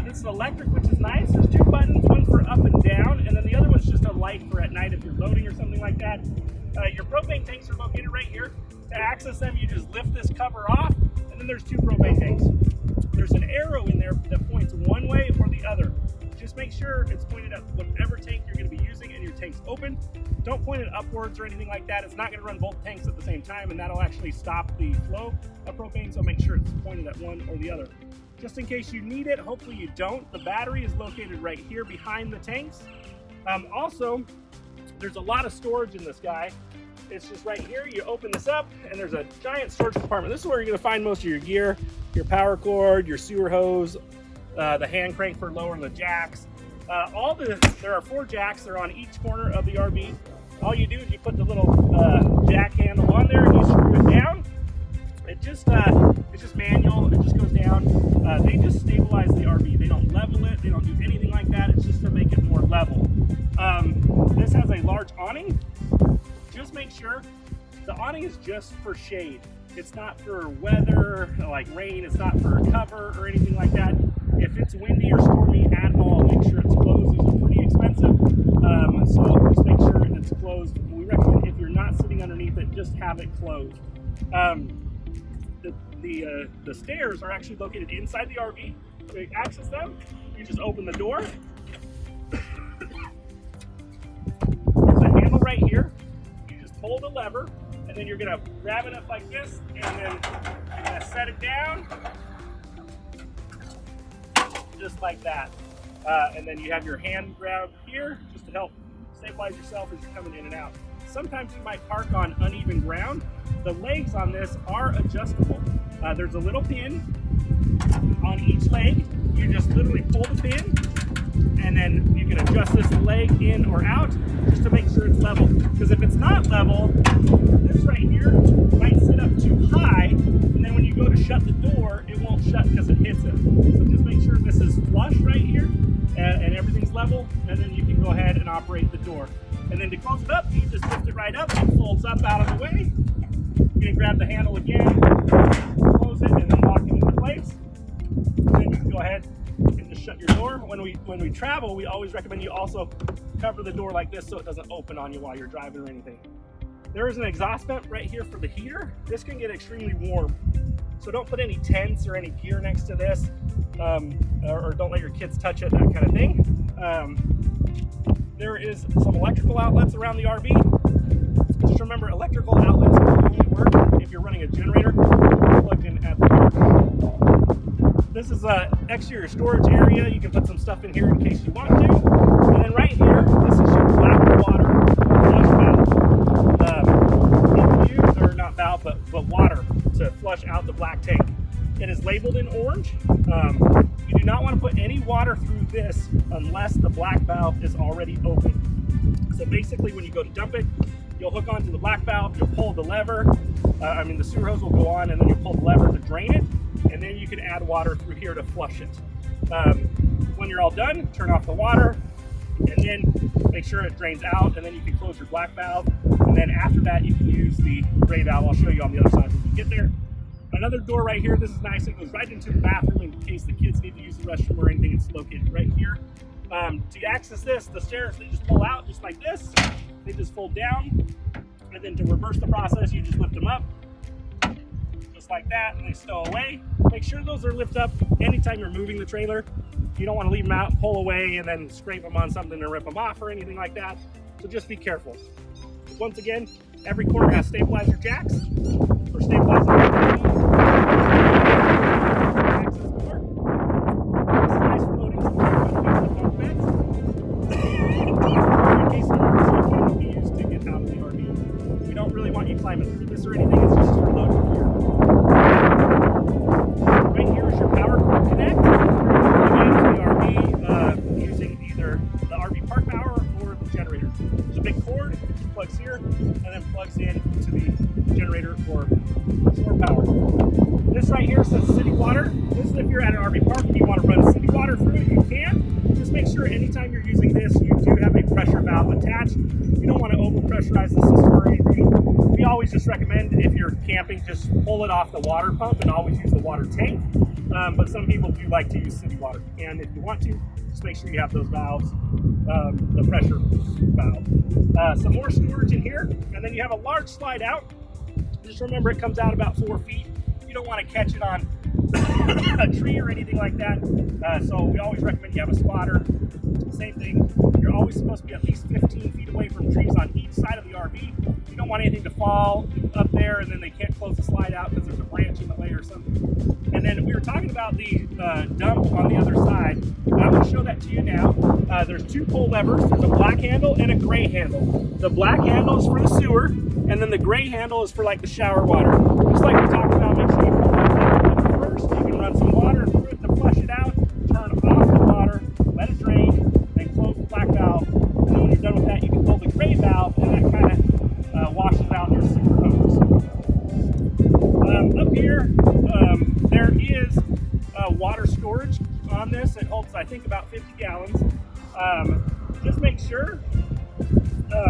This is electric, which is nice. There's two buttons, one for up and down, and then the other one's just a light for at night if you're loading or something like that. Your propane tanks are located right here. To access them, you just lift this cover off, and then there's two propane tanks. There's an arrow in there that points one way or the other. Just make sure it's pointed at whatever tank you're going to be using and your tank's open. Don't point it upwards or anything like that. It's not going to run both tanks at the same time, and that'll actually stop the flow of propane, so make sure it's pointed at one or the other. Just in case you need it, hopefully you don't, the battery is located right here behind the tanks. Also, there's a lot of storage in this guy. It's just right here. You open this up, and there's a giant storage compartment. This is where you're going to find most of your gear, your power cord, your sewer hose, the hand crank for lowering the jacks. There are 4 jacks. They're on each corner of the RV. All you do is you put the little jack handle on there, and you screw it down. It's just manual. It just goes down. They just stabilize the RV. They don't level it. They don't do anything like that. It's just to make it more level. This has a large awning. Just make sure the awning is just for shade. It's not for weather, like rain. It's not for cover or anything like that. If it's windy or stormy at all, make sure it's closed. These are pretty expensive, so just make sure it's closed. We recommend if you're not sitting underneath it, just have it closed. The stairs are actually located inside the RV. To access them, you just open the door. There's a handle right here. You just pull the lever, and then you're gonna grab it up like this, and then you're gonna set it down, just like that. And then you have your hand grab here, just to help stabilize yourself as you're coming in and out. Sometimes you might park on uneven ground. The legs on this are adjustable. There's a little pin on each leg. You just literally pull the pin, and then you can adjust this leg in or out just to make sure it's level. Because if it's not level, this right here might sit up too high, and then when you go to shut the door, it won't shut because it hits it. So just make sure this is flush right here, and everything's level, and then you can go ahead and operate the door. And then to close it up, you just lift it right up. It folds up out of the way. You're gonna grab the handle again, close it, and then lock it into place. And then you can go ahead and just shut your door. When we travel, we always recommend you also cover the door like this so it doesn't open on you while you're driving or anything. There is an exhaust vent right here for the heater. This can get extremely warm, so don't put any tents or any gear next to this, or don't let your kids touch it, that kind of thing. There is some electrical outlets around the RV. Just remember, electrical outlets only work if you're running a generator plugged in at the park. This is an exterior storage area. You can put some stuff in here in case you want to. And then right here, this is your black water flush valve. Or not valve, but water to flush out the black tank. It is labeled in orange. You do not want to put any water through this unless the black valve is already open. So basically, when you go to dump it, you'll hook onto the black valve, you'll pull the lever, the sewer hose will go on, and then you'll pull the lever to drain it, and then you can add water through here to flush it. When you're all done, turn off the water, and then make sure it drains out, and then you can close your black valve, and then after that, you can use the gray valve. I'll show you on the other side when we get there. Another door right here, this is nice, it goes right into the bathroom in case the kids need to use the restroom or anything. It's located right here. To access this, the stairs, they just pull out just like this. They just fold down, and then to reverse the process, you just lift them up, just like that, and they stow away. Make sure those are lifted up anytime you're moving the trailer. You don't want to leave them out, pull away, and then scrape them on something to rip them off or anything like that. So just be careful. Once again, every corner has stabilizer jacks, or stabilizer access door. This is nice for loading some bunk beds. In case of emergency, it can be used to get out of the RV. We don't really want you climbing through this or anything, it's just for loading gear. Right here is your power cord connect. Plug into the RV using either the RV park power or the generator. There's a big cord, it plugs here, and then plugs in to the generator for shore power. This right here says city water. This is if you're at an RV park and you want to run city water through it, you can. Just make sure anytime you're using this, you do have a pressure valve attached. You don't want to over-pressurize the system or anything. We always just recommend, if you're camping, just pull it off the water pump and always use the water tank. But some people do like to use city water. And if you want to, just make sure you have those valves, the pressure valve. Some more storage in here, and then you have a large slide out. Just remember, it comes out about 4 feet. You don't want to catch it on a tree or anything like that. So we always recommend you have a spotter. Same thing, you're always supposed to be at least 15 feet away from trees on each side of the RV. You don't want anything to fall up there and then they can't close the slide out because there's a branch in the way or something. And then we were talking about the dump on the other side. I'm going to show that to you now. There's 2 pull levers. There's a black handle and a gray handle. The black handle is for the sewer, and then the gray handle is for like the shower water. Just like we talked about, make sure you pull that lever first. You can run some water through it to flush it out, turn off the water, let it drain, then close the black valve. And then when you're done with that, you can pull the gray valve, and that kind of washes out your sewer hose. Up here, there is water storage on this. It holds, I think, about 50 gallons. Just make sure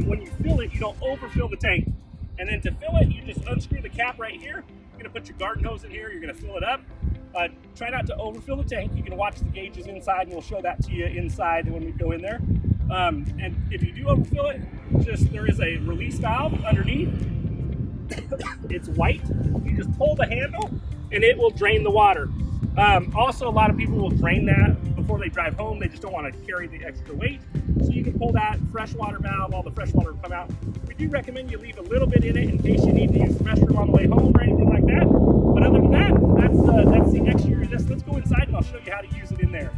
when you fill it, you don't overfill the tank. And then to fill it, you just unscrew the cap right here. You're gonna put your garden hose in here. You're gonna fill it up. Try not to overfill the tank. You can watch the gauges inside, and we'll show that to you inside when we go in there. And if you do overfill it, there is a release valve underneath. It's white. You just pull the handle, and it will drain the water. Also, a lot of people will drain that before they drive home. They just don't want to carry the extra weight. So you can pull that freshwater valve, all the fresh water will come out. We do recommend you leave a little bit in it in case you need to use the restroom on the way home or anything like that. But other than that, that's the exterior of this. Let's go inside and I'll show you how to use it in there.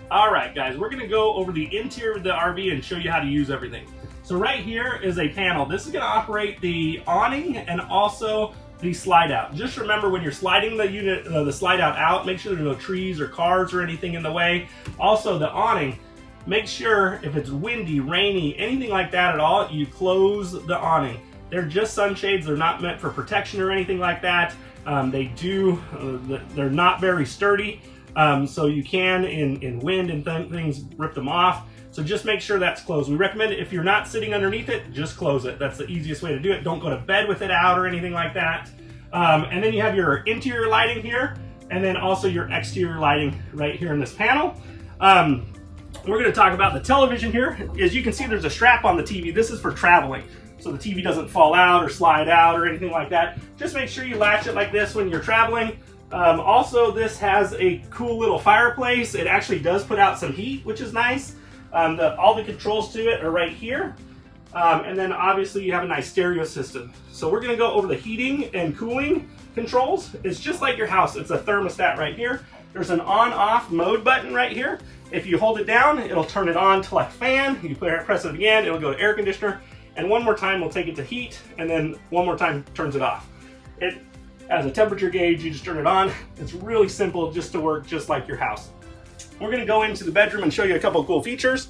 All right, guys, we're gonna go over the interior of the RV and show you how to use everything. So right here is a panel. This is gonna operate the awning and also the slide out. Just remember, when you're sliding the unit, the slide out, make sure there's no trees or cars or anything in the way. Also, the awning, make sure if it's windy, rainy, anything like that at all, you close the awning. They're just sunshades. They're not meant for protection or anything like that. They're not very sturdy. So you can, in wind and things, rip them off. So just make sure that's closed. We recommend it if you're not sitting underneath it, just close it. That's the easiest way to do it. Don't go to bed with it out or anything like that. And then you have your interior lighting here, and then also your exterior lighting right here in this panel. We're going to talk about the television here. As you can see, there's a strap on the TV. This is for traveling, so the TV doesn't fall out or slide out or anything like that. Just make sure you latch it like this when you're traveling. Also, this has a cool little fireplace. It actually does put out some heat, which is nice. All the controls to it are right here. And then obviously you have a nice stereo system. So we're gonna go over the heating and cooling controls. It's just like your house. It's a thermostat right here. There's an on-off mode button right here. If you hold it down, it'll turn it on to like fan. You press it again, it'll go to air conditioner. And one more time, we'll take it to heat. And then one more time, turns it off. It has a temperature gauge. You just turn it on. It's really simple just to work just like your house. We're gonna go into the bedroom and show you a couple of cool features.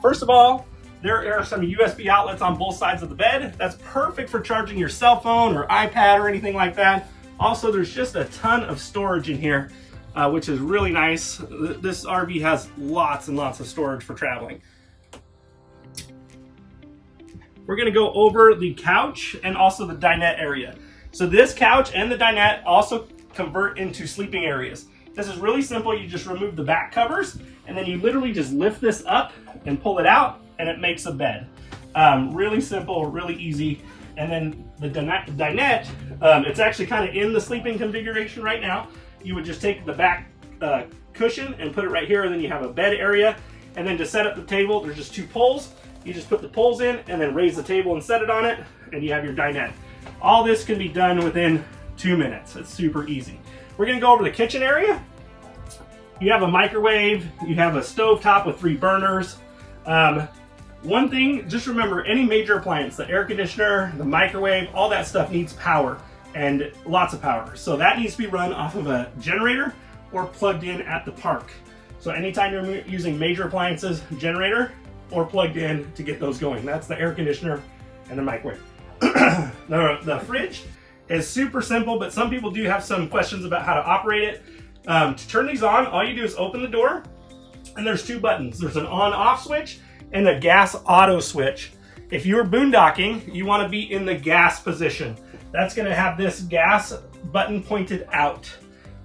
First of all, there are some USB outlets on both sides of the bed. That's perfect for charging your cell phone or iPad or anything like that. Also, there's just a ton of storage in here, which is really nice. This RV has lots and lots of storage for traveling. We're gonna go over the couch and also the dinette area. So this couch and the dinette also convert into sleeping areas. This is really simple. You just remove the back covers, and then you literally just lift this up and pull it out, and it makes a bed. Really simple, really easy. And then the dinette, it's actually kind of in the sleeping configuration right now. You would just take the back cushion and put it right here, and then you have a bed area. And then to set up the table, there's just 2 poles. You just put the poles in and then raise the table and set it on it, and you have your dinette. All this can be done within 2 minutes. It's super easy. We're gonna go over the kitchen area. You have a microwave, you have a stovetop with 3 burners. One thing, just remember, any major appliance, the air conditioner, the microwave, all that stuff needs power, and lots of power. So that needs to be run off of a generator or plugged in at the park. So anytime you're using major appliances, generator or plugged in to get those going. That's the air conditioner and the microwave. The fridge is super simple, but some people do have some questions about how to operate it. To turn these on, all you do is open the door, and there's 2 buttons. There's an on-off switch and a gas auto switch. If you're boondocking, you want to be in the gas position. That's going to have this gas button pointed out.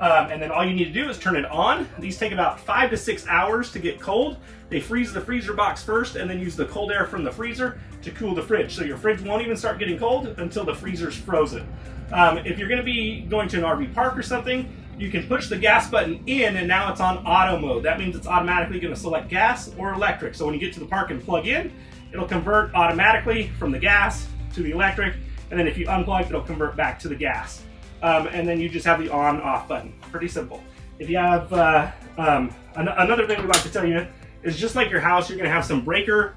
And then all you need to do is turn it on. These take about 5 to 6 hours to get cold. They freeze the freezer box first and then use the cold air from the freezer to cool the fridge. So your fridge won't even start getting cold until the freezer's frozen. If you're going to be going to an RV park or something, you can push the gas button in and now it's on auto mode. That means it's automatically going to select gas or electric. So when you get to the park and plug in, it'll convert automatically from the gas to the electric. And then if you unplug, it'll convert back to the gas. And then you just have the on-off button. Pretty simple. If you have another thing we'd like to tell you is just like your house, you're going to have some breakers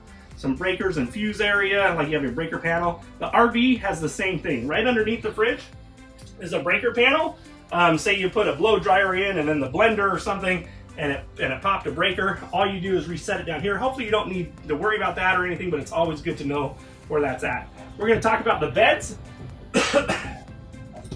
and fuse area, like you have your breaker panel. The RV has the same thing. Right underneath the fridge is a breaker panel. Say you put a blow dryer in and then the blender or something, and it popped a breaker. All you do is reset it down here. Hopefully you don't need to worry about that or anything, but it's always good to know where that's at. We're going to talk about the beds.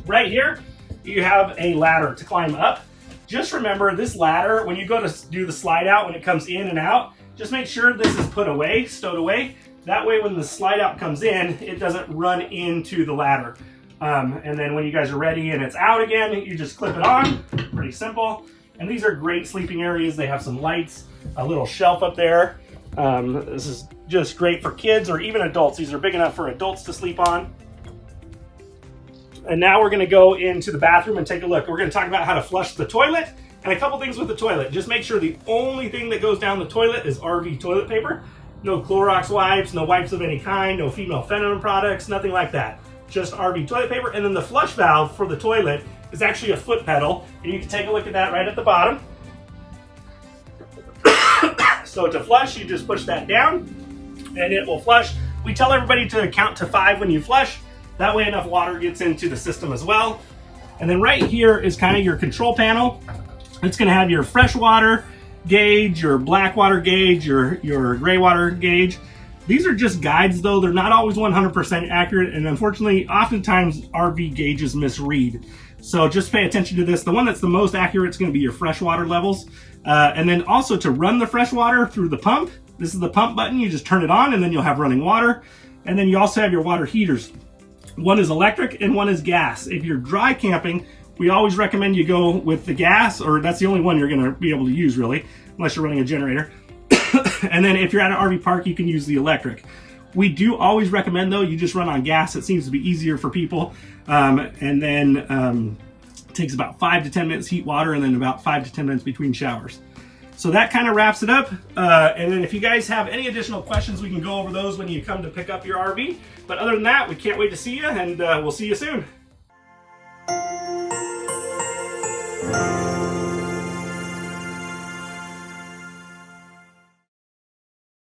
Right here, you have a ladder to climb up. Just remember this ladder, when you go to do the slide out, when it comes in and out, just make sure this is put away, stowed away. That way when the slide out comes in, it doesn't run into the ladder. And then when you guys are ready and it's out again, you just clip it on. Pretty simple. And these are great sleeping areas. They have some lights, a little shelf up there. This is just great for kids or even adults. These are big enough for adults to sleep on. And now we're going to go into the bathroom and take a look. We're going to talk about how to flush the toilet and a couple things with the toilet. Just make sure the only thing that goes down the toilet is RV toilet paper. No Clorox wipes, no wipes of any kind, no female feminine products, nothing like that. Just RV toilet paper. And then the flush valve for the toilet is actually a foot pedal. And you can take a look at that right at the bottom. So to flush, you just push that down and it will flush. We tell everybody to count to 5 when you flush. That way enough water gets into the system as well. And then right here is kind of your control panel. It's going to have your fresh water gauge, your black water gauge, your gray water gauge. These are just guides though. They're not always 100% accurate. And unfortunately, oftentimes RV gauges misread. So just pay attention to this. The one that's the most accurate is going to be your fresh water levels. And then also to run the fresh water through the pump, this is the pump button. You just turn it on and then you'll have running water. And then you also have your water heaters. One is electric and one is gas. If you're dry camping, we always recommend you go with the gas, or that's the only one you're going to be able to use really, unless you're running a generator. And then if you're at an RV park, you can use the electric. We do always recommend though, you just run on gas. It seems to be easier for people. And then it takes about 5 to 10 minutes heat water and then about 5 to 10 minutes between showers. So that kind of wraps it up. And then if you guys have any additional questions, we can go over those when you come to pick up your RV. But other than that, we can't wait to see you, and we'll see you soon.